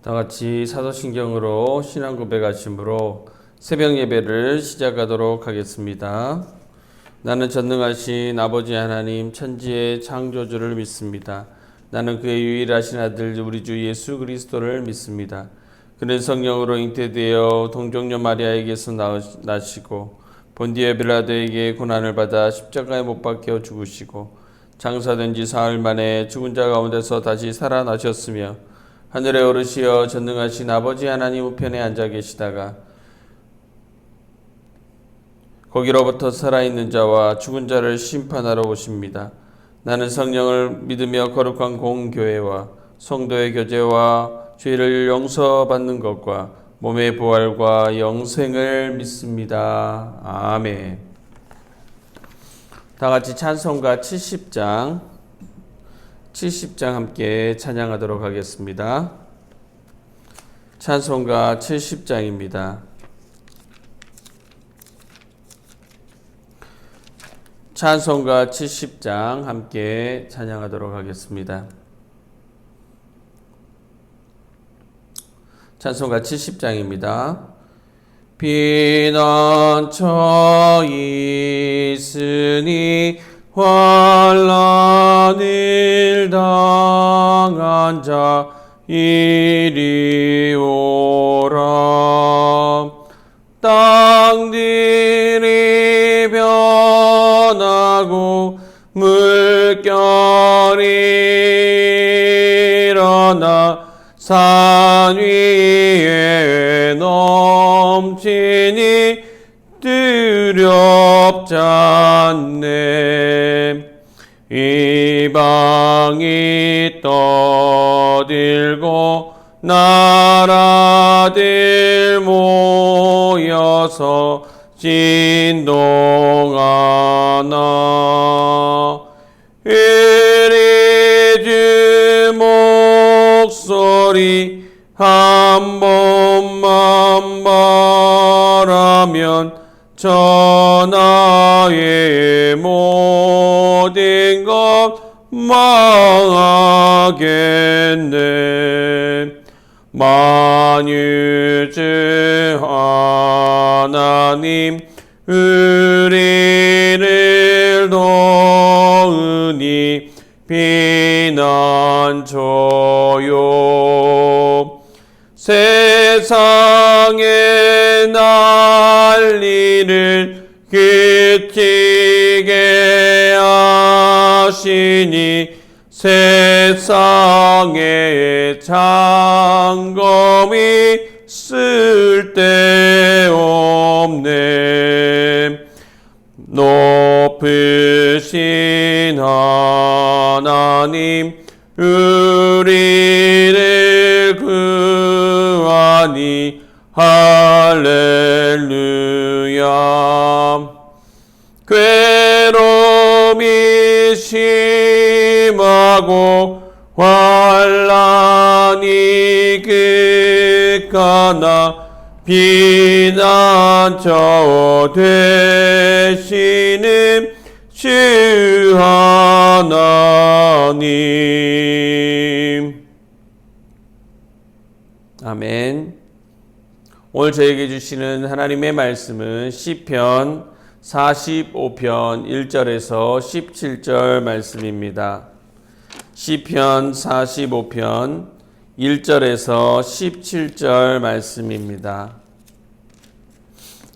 다 같이 사도신경으로 신앙 고백하심으로 새벽 예배를 시작하도록 하겠습니다. 나는 전능하신 아버지 하나님 천지의 창조주를 믿습니다. 나는 그의 유일하신 아들 우리 주 예수 그리스도를 믿습니다. 그는 성령으로 잉태되어 동정녀 마리아에게서 나시고 본디오 빌라도에게 고난을 받아 십자가에 못 박혀 죽으시고 장사된 지 사흘 만에 죽은 자 가운데서 다시 살아나셨으며 하늘에 오르시어 전능하신 아버지 하나님 우편에 앉아 계시다가 거기로부터 살아있는 자와 죽은 자를 심판하러 오십니다. 나는 성령을 믿으며 거룩한 공교회와 성도의 교제와 죄를 용서받는 것과 몸의 부활과 영생을 믿습니다. 아멘. 다 같이 찬송가 70장 함께 찬양하도록 하겠습니다. 찬송가 70장입니다. 찬송가 70장 함께 찬양하도록 하겠습니다. 찬송가 70장입니다. 피난처 있으니 환난을 당한 자 이리 오라. 땅들이 변하고 물결이 일어나 산 위에 넘치니 두렵지 않네. 이방이 떠들고 나라들 모여서 진동하나. 우리 주 목소리 한 번만 말하면 천하의 모든 것 망하겠네. 만유주 하나님 우리를 도우니 피난처요. 세상의 난리를 그치게 하시니 세상의 장검이 쓸데없네. 높으신 하나님 우리를 구하니 할렐루야. 괴로움이 심하고 환난이 극하나 피난처 되시는 주 하나님. 아멘. 오늘 저에게 주시는 하나님의 말씀은 시편 45편 1절에서 17절 말씀입니다. 시편 45편 1절에서 17절 말씀입니다.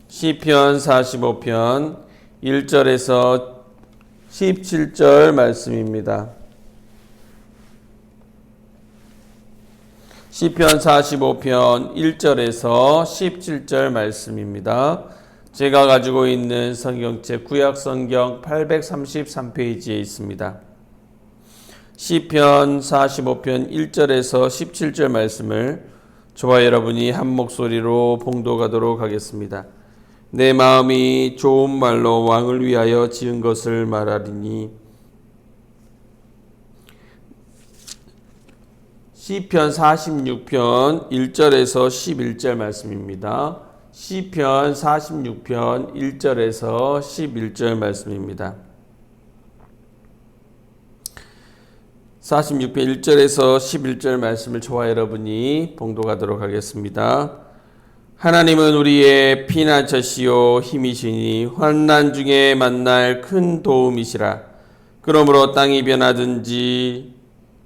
시편 45편 1절에서 17절 말씀입니다. 시편 45편 1절에서 17절 말씀입니다. 제가 가지고 있는 성경책 구약성경 833페이지에 있습니다. 시편 45편 1절에서 17절 말씀을 저와 여러분이 한 목소리로 봉독하도록 하겠습니다. 내 마음이 좋은 말로 왕을 위하여 지은 것을 말하리니. 시편 46편 1절에서 11절 말씀입니다. 시편 46편 1절에서 11절 말씀입니다. 46편 1절에서 11절 말씀을 저와 여러분이 봉독하도록 하겠습니다. 하나님은 우리의 피난처시요 힘이시니 환난 중에 만날 큰 도움이시라. 그러므로 땅이 변하든지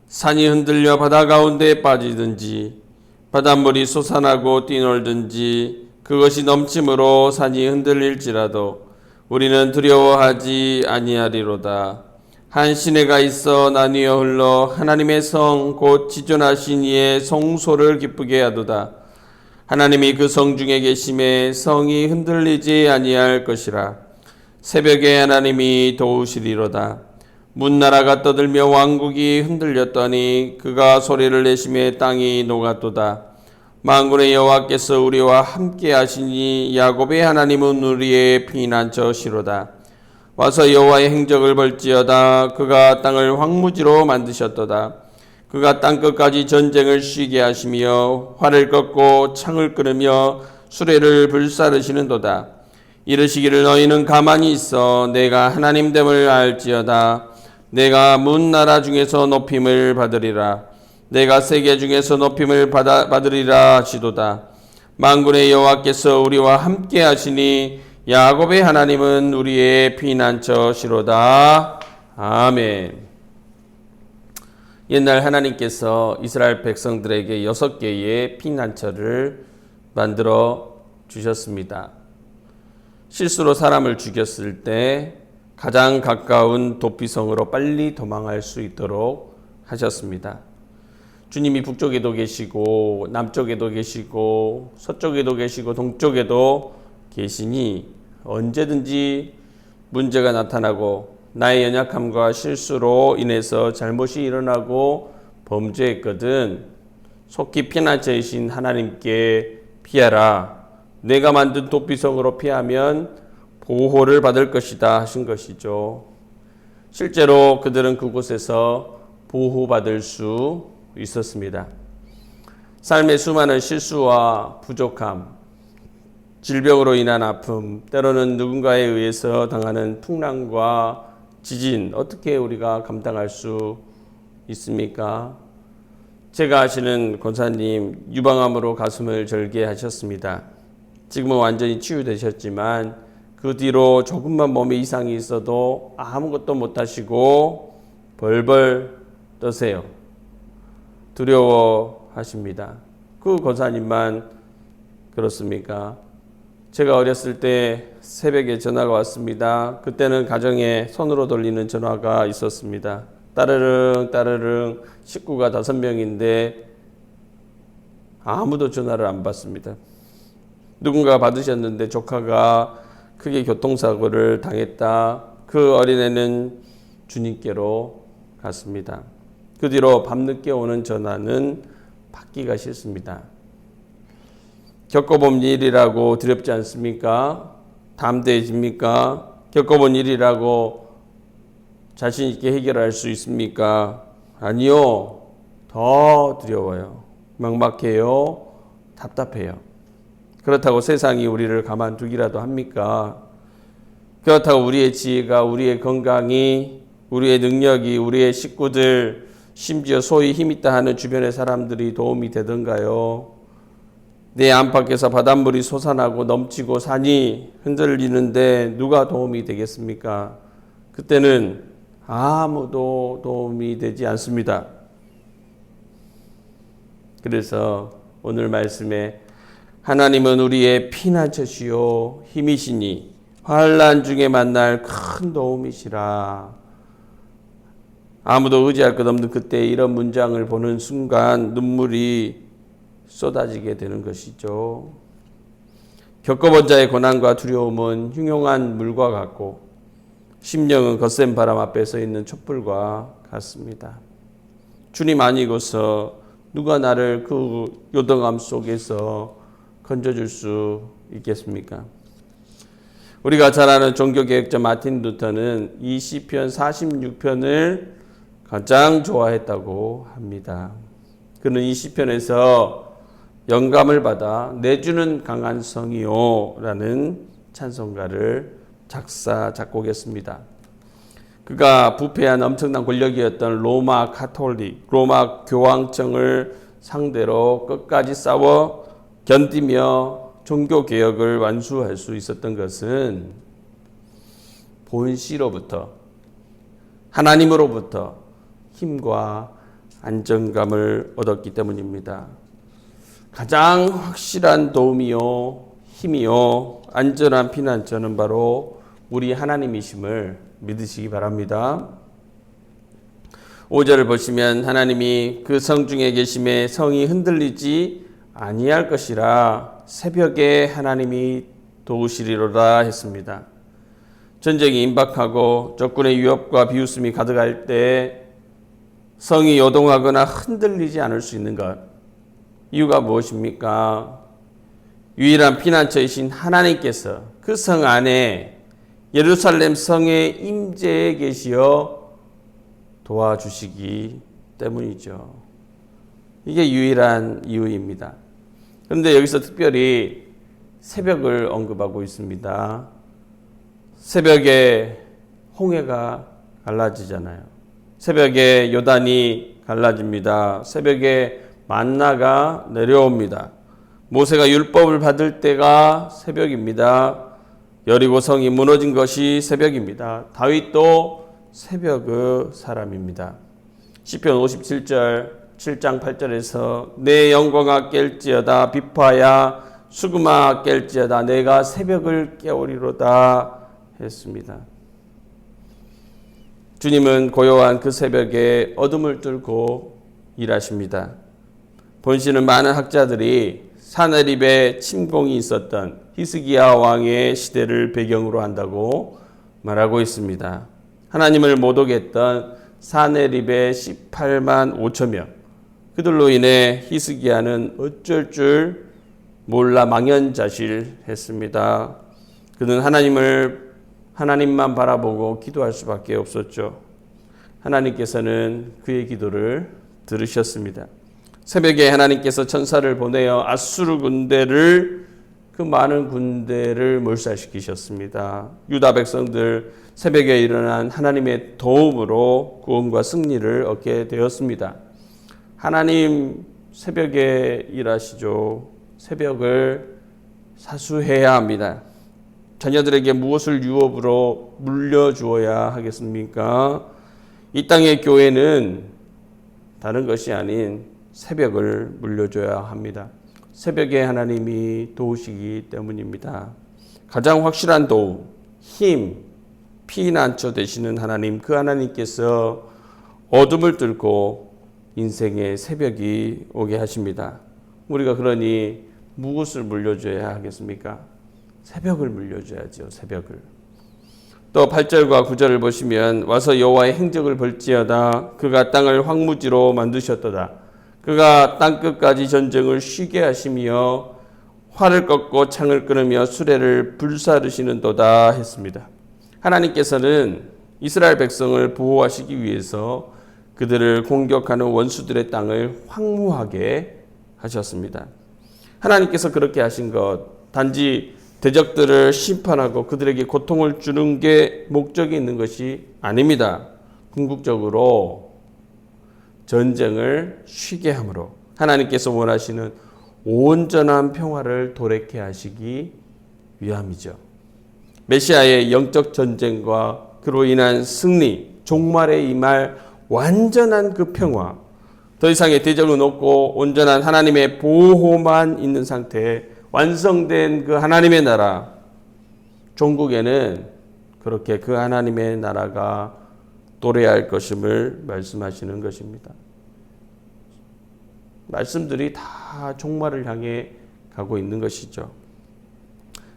산이 흔들려 바다 가운데 빠지든지 바닷물이 솟아나고 뛰놀든지 그것이 넘침으로 산이 흔들릴지라도 우리는 두려워하지 아니하리로다. 한 시내가 있어 나뉘어 흘러 하나님의 성 곧 지존하신 이의 성소를 기쁘게 하도다. 하나님이 그 성 중에 계심에 성이 흔들리지 아니할 것이라. 새벽에 하나님이 도우시리로다. 문나라가 떠들며 왕국이 흔들렸더니 그가 소리를 내심에 땅이 녹았도다. 만군의 여호와께서 우리와 함께 하시니 야곱의 하나님은 우리의 피난처시로다. 와서 여호와의 행적을 볼지어다. 그가 땅을 황무지로 만드셨도다. 그가 땅끝까지 전쟁을 쉬게 하시며 활을 꺾고 창을 끊으며 수레를 불사르시는도다. 이르시기를 너희는 가만히 있어 내가 하나님됨을 알지어다. 내가 문나라 중에서 높임을 받으리라. 내가 세계 중에서 높임을 받으리라 하시도다. 만군의 여호와께서 우리와 함께 하시니 야곱의 하나님은 우리의 피난처시로다. 아멘. 옛날 하나님께서 이스라엘 백성들에게 6개의 피난처를 만들어 주셨습니다. 실수로 사람을 죽였을 때 가장 가까운 도피성으로 빨리 도망할 수 있도록 하셨습니다. 주님이 북쪽에도 계시고 남쪽에도 계시고 서쪽에도 계시고 동쪽에도 계시니 언제든지 문제가 나타나고 나의 연약함과 실수로 인해서 잘못이 일어나고 범죄했거든 속히 피난처이신 하나님께 피하라. 내가 만든 도피성으로 피하면 보호를 받을 것이다 하신 것이죠. 실제로 그들은 그곳에서 보호받을 수 있었습니다. 삶의 수많은 실수와 부족함, 질병으로 인한 아픔, 때로는 누군가에 의해서 당하는 풍랑과 지진, 어떻게 우리가 감당할 수 있습니까? 제가 아시는 권사님 유방암으로 가슴을 절게 하셨습니다. 지금은 완전히 치유되셨지만 그 뒤로 조금만 몸에 이상이 있어도 아무것도 못하시고 벌벌 떠세요. 두려워하십니다. 그 권사님만 그렇습니까? 제가 어렸을 때 새벽에 전화가 왔습니다. 그때는 가정에 손으로 돌리는 전화가 있었습니다. 따르릉 식구가 5명인데 아무도 전화를 안 받습니다. 누군가 받으셨는데 조카가 크게 교통사고를 당했다. 그 어린애는 주님께로 갔습니다. 그 뒤로 밤늦게 오는 전화는 받기가 싫습니다. 겪어본 일이라고 두렵지 않습니까? 담대해집니까? 겪어본 일이라고 자신 있게 해결할 수 있습니까? 아니요. 더 두려워요. 막막해요. 답답해요. 그렇다고 세상이 우리를 가만두기라도 합니까? 그렇다고 우리의 지혜가, 우리의 건강이, 우리의 능력이, 우리의 식구들, 심지어 소위 힘있다 하는 주변의 사람들이 도움이 되던가요? 내 안팎에서 바닷물이 솟아나고 넘치고 산이 흔들리는데 누가 도움이 되겠습니까? 그때는 아무도 도움이 되지 않습니다. 그래서 오늘 말씀에 하나님은 우리의 피난처시요 힘이시니 환난 중에 만날 큰 도움이시라. 아무도 의지할 것 없는 그때 이런 문장을 보는 순간 눈물이 쏟아지게 되는 것이죠. 겪어본 자의 고난과 두려움은 흉흉한 물과 같고 심령은 거센 바람 앞에 서 있는 촛불과 같습니다. 주님 아니고서 누가 나를 그 요동함 속에서 건져줄 수 있겠습니까? 우리가 잘 아는 종교개혁자 마틴 루터는 이 시편 46편을 가장 좋아했다고 합니다. 그는 이 시편에서 영감을 받아 내주는 강한 성이요 라는 찬송가를 작곡했습니다. 그가 부패한 엄청난 권력이었던 로마 카톨릭, 로마 교황청을 상대로 끝까지 싸워 견디며 종교개혁을 완수할 수 있었던 것은 본시로부터, 하나님으로부터 힘과 안정감을 얻었기 때문입니다. 가장 확실한 도움이요, 힘이요, 안전한 피난처는 바로 우리 하나님이심을 믿으시기 바랍니다. 5절을 보시면 하나님이 그 성 중에 계심에 성이 흔들리지 아니할 것이라 새벽에 하나님이 도우시리로다 했습니다. 전쟁이 임박하고 적군의 위협과 비웃음이 가득할 때 성이 요동하거나 흔들리지 않을 수 있는 것, 이유가 무엇입니까? 유일한 피난처이신 하나님께서 그 성 안에 예루살렘 성의 임재에 계시어 도와주시기 때문이죠. 이게 유일한 이유입니다. 그런데 여기서 특별히 새벽을 언급하고 있습니다. 새벽에 홍해가 갈라지잖아요. 새벽에 요단이 갈라집니다. 새벽에 만나가 내려옵니다. 모세가 율법을 받을 때가 새벽입니다. 여리고 성이 무너진 것이 새벽입니다. 다윗도 새벽의 사람입니다. 시편 57절 7장 8절에서 내 영광아 깰지어다 비파야 수금아 깰지어다 내가 새벽을 깨우리로다 했습니다. 주님은 고요한 그 새벽에 어둠을 뚫고 일하십니다. 본시는 많은 학자들이 사내립에 침공이 있었던 히스기야 왕의 시대를 배경으로 한다고 말하고 있습니다. 하나님을 모독했던 사내립의 18만 5천 명, 그들로 인해 히스기야는 어쩔 줄 몰라 망연자실했습니다. 그는 하나님만 바라보고 기도할 수밖에 없었죠. 하나님께서는 그의 기도를 들으셨습니다. 새벽에 하나님께서 천사를 보내어 아수르 군대를, 그 많은 군대를 몰살시키셨습니다. 유다 백성들 새벽에 일어난 하나님의 도움으로 구원과 승리를 얻게 되었습니다. 하나님 새벽에 일하시죠. 새벽을 사수해야 합니다. 자녀들에게 무엇을 유업으로 물려주어야 하겠습니까? 이 땅의 교회는 다른 것이 아닌 새벽을 물려줘야 합니다. 새벽에 하나님이 도우시기 때문입니다. 가장 확실한 도움, 힘, 피난처 되시는 하나님, 그 하나님께서 어둠을 뚫고 인생의 새벽이 오게 하십니다. 우리가 그러니 무엇을 물려줘야 하겠습니까? 새벽을 물려줘야죠. 새벽을. 또 8절과 9절을 보시면 와서 여호와의 행적을 볼지어다 그가 땅을 황무지로 만드셨도다. 그가 땅끝까지 전쟁을 쉬게 하시며 활을 꺾고 창을 끊으며 수레를 불사르시는도다 했습니다. 하나님께서는 이스라엘 백성을 보호하시기 위해서 그들을 공격하는 원수들의 땅을 황무하게 하셨습니다. 하나님께서 그렇게 하신 것, 단지 대적들을 심판하고 그들에게 고통을 주는 게 목적이 있는 것이 아닙니다. 궁극적으로 전쟁을 쉬게 함으로 하나님께서 원하시는 온전한 평화를 도래케 하시기 위함이죠. 메시아의 영적 전쟁과 그로 인한 승리, 종말에 임할 완전한 그 평화, 더 이상의 대적은 없고 온전한 하나님의 보호만 있는 상태에 완성된 그 하나님의 나라, 종국에는 그렇게 그 하나님의 나라가 도래할 것임을 말씀하시는 것입니다. 말씀들이 다 종말을 향해 가고 있는 것이죠.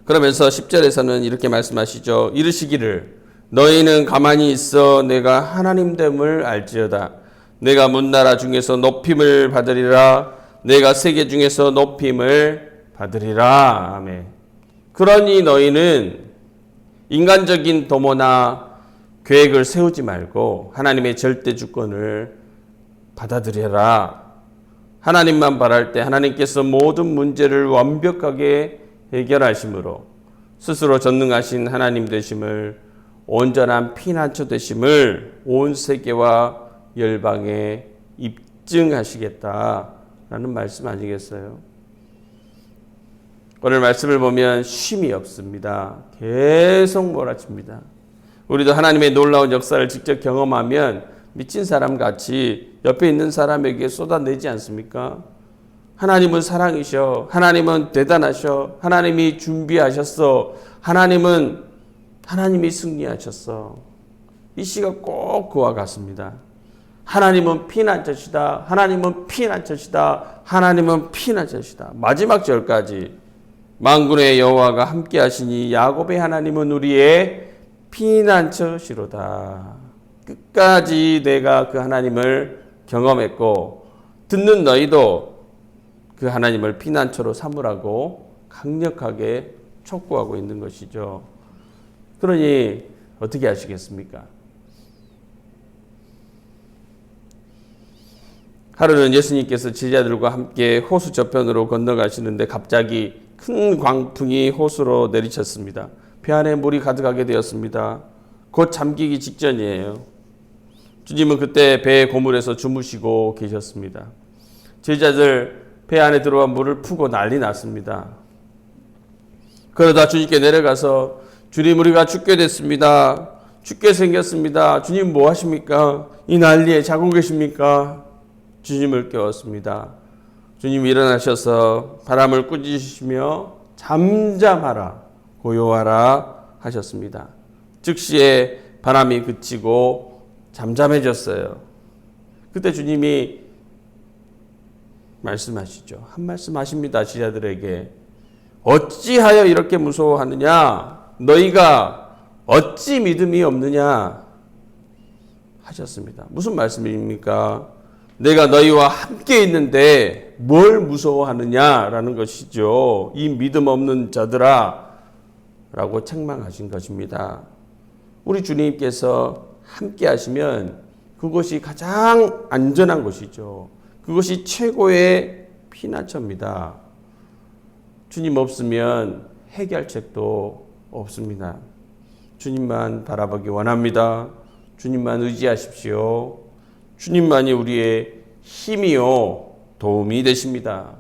그러면서 10절에서는 이렇게 말씀하시죠. 이르시기를 너희는 가만히 있어 내가 하나님됨을 알지어다. 내가 문나라 중에서 높임을 받으리라. 내가 세계 중에서 높임을 받으리라. 아멘. 그러니 너희는 인간적인 도모나 계획을 세우지 말고 하나님의 절대 주권을 받아들여라. 하나님만 바랄 때 하나님께서 모든 문제를 완벽하게 해결하심으로 스스로 전능하신 하나님 되심을 온전한 피난처 되심을 온 세계와 열방에 입증하시겠다라는 말씀 아니겠어요? 오늘 말씀을 보면 쉼이 없습니다. 계속 몰아칩니다. 우리도 하나님의 놀라운 역사를 직접 경험하면 미친 사람 같이 옆에 있는 사람에게 쏟아내지 않습니까? 하나님은 사랑이셔. 하나님은 대단하셔. 하나님이 준비하셨어. 하나님이 승리하셨어. 이 시가 꼭 그와 같습니다. 하나님은 피난처시다. 하나님은 피난처시다. 하나님은 피난처시다. 마지막 절까지 만군의 여호와가 함께 하시니 야곱의 하나님은 우리의 피난처시로다. 끝까지 내가 그 하나님을 경험했고 듣는 너희도 그 하나님을 피난처로 삼으라고 강력하게 촉구하고 있는 것이죠. 그러니 어떻게 하시겠습니까? 하루는 예수님께서 제자들과 함께 호수 저편으로 건너가시는데 갑자기 큰 광풍이 호수로 내리쳤습니다. 배 안에 물이 가득하게 되었습니다. 곧 잠기기 직전이에요. 주님은 그때 배의 고물에서 주무시고 계셨습니다. 제자들 배 안에 들어와 물을 푸고 난리 났습니다. 그러다 주님께 내려가서 주님 우리가 죽게 됐습니다. 죽게 생겼습니다. 주님 뭐 하십니까? 이 난리에 자고 계십니까? 주님을 깨웠습니다. 주님이 일어나셔서 바람을 꾸짖으시며 잠잠하라 고요하라 하셨습니다. 즉시에 바람이 그치고 잠잠해졌어요. 그때 주님이 말씀하시죠. 한 말씀 하십니다. 제자들에게 어찌하여 이렇게 무서워하느냐? 너희가 어찌 믿음이 없느냐? 하셨습니다. 무슨 말씀입니까? 내가 너희와 함께 있는데 뭘 무서워하느냐라는 것이죠. 이 믿음 없는 자들아 라고 책망하신 것입니다. 우리 주님께서 함께 하시면 그것이 가장 안전한 것이죠. 그것이 최고의 피난처입니다. 주님 없으면 해결책도 없습니다. 주님만 바라보기 원합니다. 주님만 의지하십시오. 주님만이 우리의 힘이요 도움이 되십니다.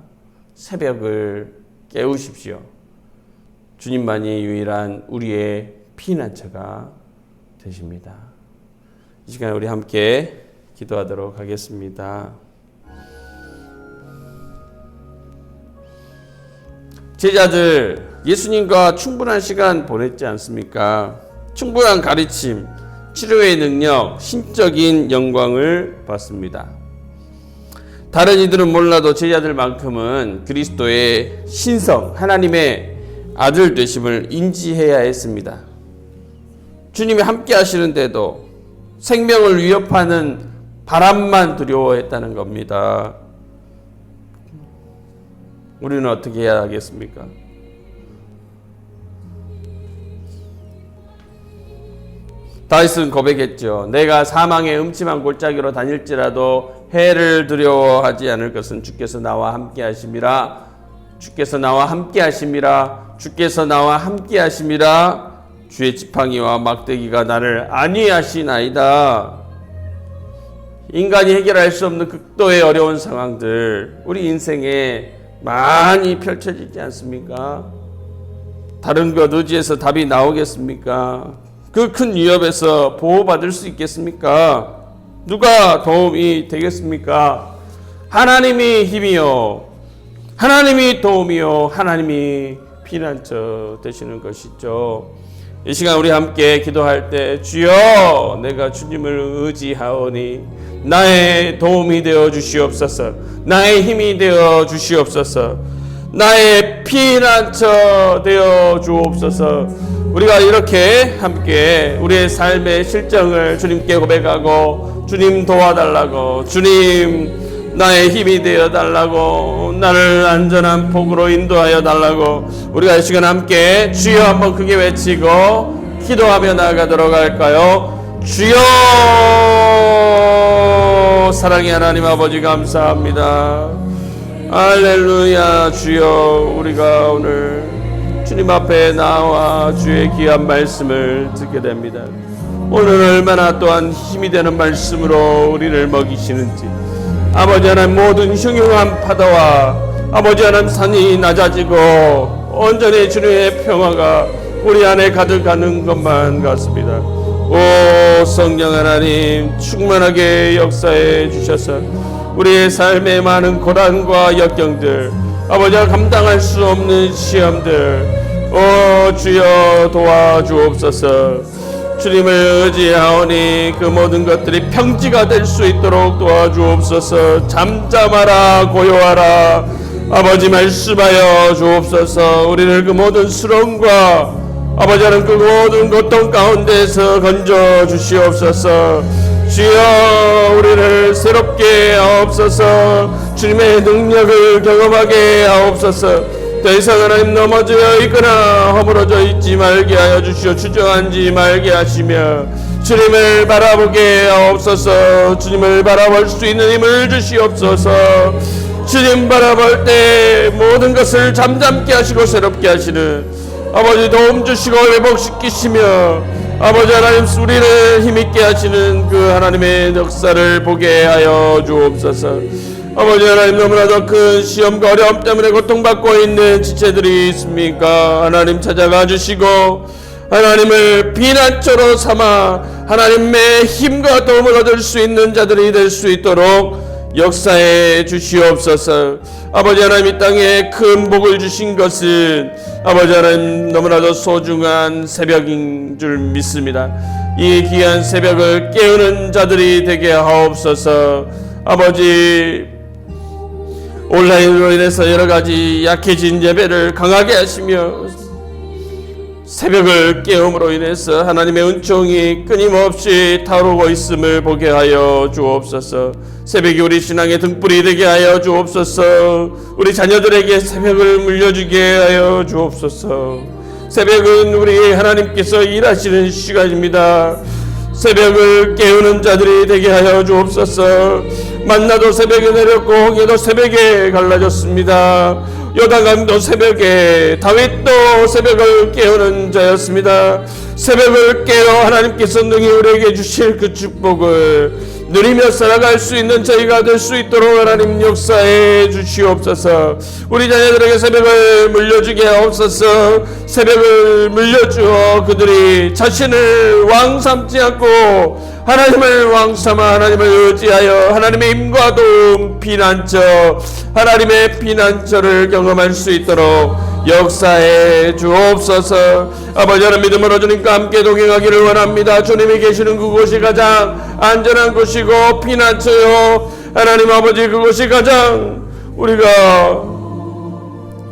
새벽을 깨우십시오. 주님만이 유일한 우리의 피난처가 되십니다. 이 시간에 우리 함께 기도하도록 하겠습니다. 제자들 예수님과 충분한 시간 보냈지 않습니까? 충분한 가르침, 치료의 능력, 신적인 영광을 받습니다. 다른 이들은 몰라도 제자들만큼은 그리스도의 신성, 하나님의 아들 되심을 인지해야 했습니다. 주님이 함께 하시는데도 생명을 위협하는 바람만 두려워했다는 겁니다. 우리는 어떻게 해야 하겠습니까? 다윗은 고백했죠. 내가 사망의 음침한 골짜기로 다닐지라도 해를 두려워하지 않을 것은 주께서 나와 함께 하심이라. 주께서 나와 함께 하심이라. 주께서 나와 함께 하심이라. 주의 지팡이와 막대기가 나를 안위하시나이다. 인간이 해결할 수 없는 극도의 어려운 상황들 우리 인생에 많이 펼쳐지지 않습니까? 다른 것 의지해서 답이 나오겠습니까? 그 큰 위협에서 보호받을 수 있겠습니까? 누가 도움이 되겠습니까? 하나님이 힘이요, 하나님이 도움이요, 하나님이 피난처 되시는 것이죠. 이 시간 우리 함께 기도할 때 주여 내가 주님을 의지하오니 나의 도움이 되어 주시옵소서. 나의 힘이 되어 주시옵소서. 나의 피난처 되어 주옵소서. 우리가 이렇게 함께 우리의 삶의 실정을 주님께 고백하고 주님 도와달라고, 주님 나의 힘이 되어 달라고, 나를 안전한 폭으로 인도하여 달라고 우리가 이 시간 함께 주여 한번 크게 외치고 기도하며 나아가도록 할까요? 주여, 사랑의 하나님 아버지 감사합니다. 할렐루야. 주여, 우리가 오늘 주님 앞에 나와 주의 귀한 말씀을 듣게 됩니다. 오늘 얼마나 또한 힘이 되는 말씀으로 우리를 먹이시는지, 아버지 하나님, 모든 흉흉한 파도와 아버지 하나님 산이 낮아지고 온전히 주님의 평화가 우리 안에 가득하는 것만 같습니다. 오 성령 하나님, 충만하게 역사해 주셔서 우리의 삶의 많은 고난과 역경들, 아버지가 감당할 수 없는 시험들, 오 주여 도와주옵소서. 주님을 의지하오니 그 모든 것들이 평지가 될 수 있도록 도와주옵소서. 잠잠하라, 고요하라, 아버지 말씀하여 주옵소서. 우리를 그 모든 수렁과 아버지는 그 모든 고통 가운데서 건져 주시옵소서. 주여 우리를 새롭게 하옵소서. 주님의 능력을 경험하게 하옵소서. 더 이상 하나님 넘어져 있거나 허물어져 있지 말게 하여 주시오. 주저앉지 말게 하시며 주님을 바라보게 하옵소서. 주님을 바라볼 수 있는 힘을 주시옵소서. 주님 바라볼 때 모든 것을 잠잠케 하시고 새롭게 하시는 아버지 도움 주시고 회복시키시며 아버지 하나님 우리를 힘있게 하시는 그 하나님의 역사를 보게 하여 주옵소서. 아버지 하나님, 너무나도 큰 시험과 어려움 때문에 고통받고 있는 지체들이 있습니까? 하나님 찾아가 주시고 하나님을 비난처로 삼아 하나님의 힘과 도움을 얻을 수 있는 자들이 될 수 있도록 역사해 주시옵소서. 아버지 하나님, 이 땅에 큰 복을 주신 것은 아버지 하나님 너무나도 소중한 새벽인 줄 믿습니다. 이 귀한 새벽을 깨우는 자들이 되게 하옵소서. 아버지, 온라인으로 인해서 여러가지 약해진 예배를 강하게 하시며 새벽을 깨움으로 인해서 하나님의 은총이 끊임없이 타오르고 있음을 보게 하여 주옵소서. 새벽이 우리 신앙의 등불이 되게 하여 주옵소서. 우리 자녀들에게 새벽을 물려주게 하여 주옵소서. 새벽은 우리 하나님께서 일하시는 시간입니다. 새벽을 깨우는 자들이 되게 하여 주옵소서. 만나도 새벽에 내렸고 홍해도 새벽에 갈라졌습니다. 요단강도 새벽에, 다윗도 새벽을 깨우는 자였습니다. 새벽을 깨어 하나님께서 능히 우리에게 주실 그 축복을 누리며 살아갈 수 있는 저희가 될 수 있도록 하나님 역사해 주시옵소서. 우리 자녀들에게 새벽을 물려주게 하옵소서. 새벽을 물려주어 그들이 자신을 왕 삼지 않고 하나님을 왕 삼아 하나님을 의지하여 하나님의 힘과 도움, 피난처, 하나님의 피난처를 경험할 수 있도록 역사해 주옵소서. 아버지 하나님, 믿음으로 주님과 함께 동행하기를 원합니다. 주님이 계시는 그곳이 가장 안전한 곳이고 피난처요, 하나님 아버지, 그곳이 가장 우리가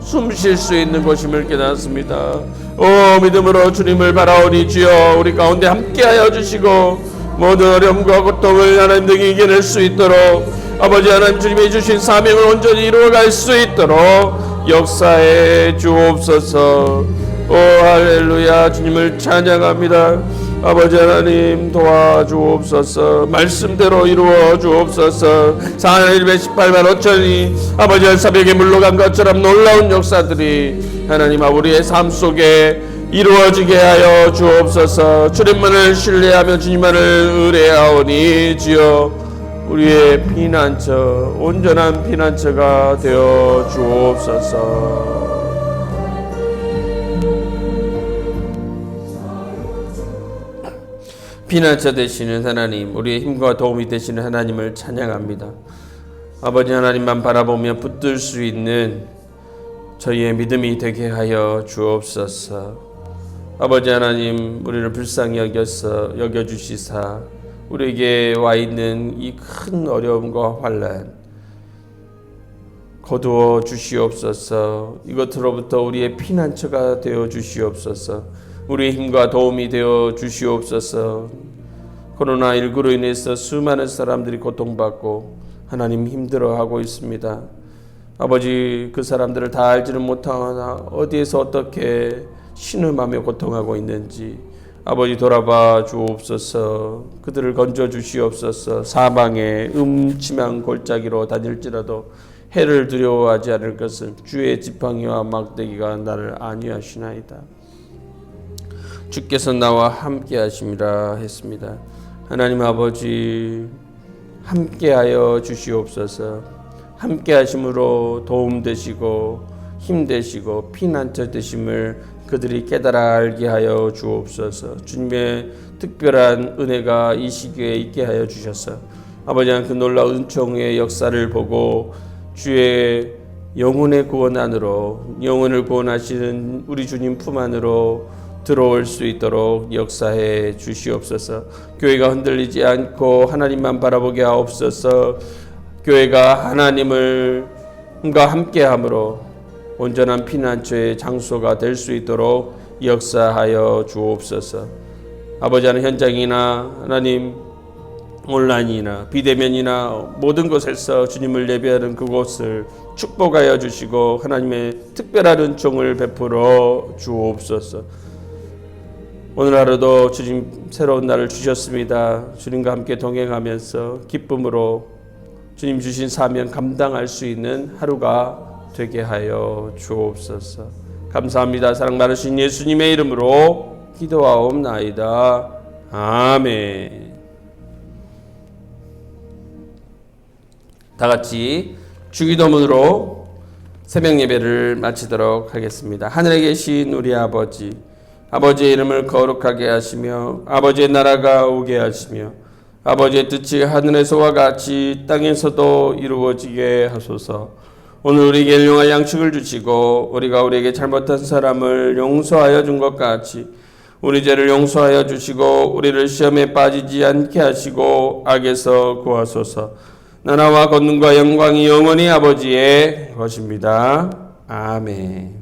숨 쉴 수 있는 곳임을 깨닫습니다. 오 믿음으로 주님을 바라오니 주여 우리 가운데 함께하여 주시고 모든 어려움과 고통을 하나님 등이 이겨낼 수 있도록 아버지 하나님 주님이 주신 사명을 온전히 이루어갈 수 있도록 역사해 주옵소서. 오 할렐루야, 주님을 찬양합니다. 아버지 하나님 도와주옵소서. 말씀대로 이루어 주옵소서. 4,118만 5천이 아버지 엘사벽에 물러간 것처럼 놀라운 역사들이 하나님 우리의 삶 속에 이루어지게 하여 주옵소서. 주님만을 신뢰하며 주님만을 의뢰하오니 주여 우리의 피난처, 온전한 피난처가 되어 주옵소서. 피난처 되시는 하나님, 우리의 힘과 도움이 되시는 하나님을 찬양합니다. 아버지 하나님만 바라보며 붙들 수 있는 저희의 믿음이 되게 하여 주옵소서. 아버지 하나님, 우리를 불쌍히 여겨주시사 우리에게 와 있는 이 큰 어려움과 환난 거두어 주시옵소서. 이것으로부터 우리의 피난처가 되어 주시옵소서. 우리의 힘과 도움이 되어 주시옵소서. 코로나19로 인해서 수많은 사람들이 고통받고 하나님 힘들어하고 있습니다. 아버지, 그 사람들을 다 알지는 못하나 어디에서 어떻게 신음하며 고통하고 있는지 아버지 돌아봐 주옵소서. 그들을 건져 주시옵소서. 사방에 음침한 골짜기로 다닐지라도 해를 두려워하지 않을 것은 주의 지팡이와 막대기가 나를 안위하시나이다. 주께서 나와 함께 하심이라 했습니다. 하나님 아버지, 함께하여 주시옵소서. 함께하심으로 도움 되시고 힘 되시고 피난처 되심을 그들이 깨달아 알게 하여 주옵소서. 주님의 특별한 은혜가 이 시기에 있게 하여 주셔서 아버지 그 놀라운 은총의 역사를 보고 주의 영혼의 구원 안으로, 영혼을 구원하시는 우리 주님 품 안으로 들어올 수 있도록 역사해 주시옵소서. 교회가 흔들리지 않고 하나님만 바라보게 하옵소서. 교회가 하나님과 함께함으로 온전한 피난처의 장소가 될 수 있도록 역사하여 주옵소서. 아버지 하나님, 현장이나 하나님 온라인이나 비대면이나 모든 곳에서 주님을 예배하는 그곳을 축복하여 주시고 하나님의 특별한 은총을 베풀어 주옵소서. 오늘 하루도 주님 새로운 날을 주셨습니다. 주님과 함께 동행하면서 기쁨으로 주님 주신 사명 감당할 수 있는 하루가 되게 하여 주옵소서. 감사합니다. 사랑 많으신 예수님의 이름으로 기도하옵나이다. 아멘. 다 같이 주기도문으로 새벽 예배를 마치도록 하겠습니다. 하늘에 계신 우리 아버지, 아버지의 이름을 거룩하게 하시며 아버지의 나라가 오게 하시며 아버지의 뜻이 하늘에서와 같이 땅에서도 이루어지게 하소서. 오늘 우리에게 일용할 양식을 주시고 우리가 우리에게 잘못한 사람을 용서하여 준 것 같이 우리 죄를 용서하여 주시고 우리를 시험에 빠지지 않게 하시고 악에서 구하소서. 나라와 권능과 영광이 영원히 아버지의 것입니다. 아멘.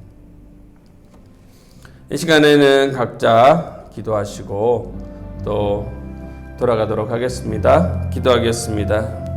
이 시간에는 각자 기도하시고 또 돌아가도록 하겠습니다. 기도하겠습니다.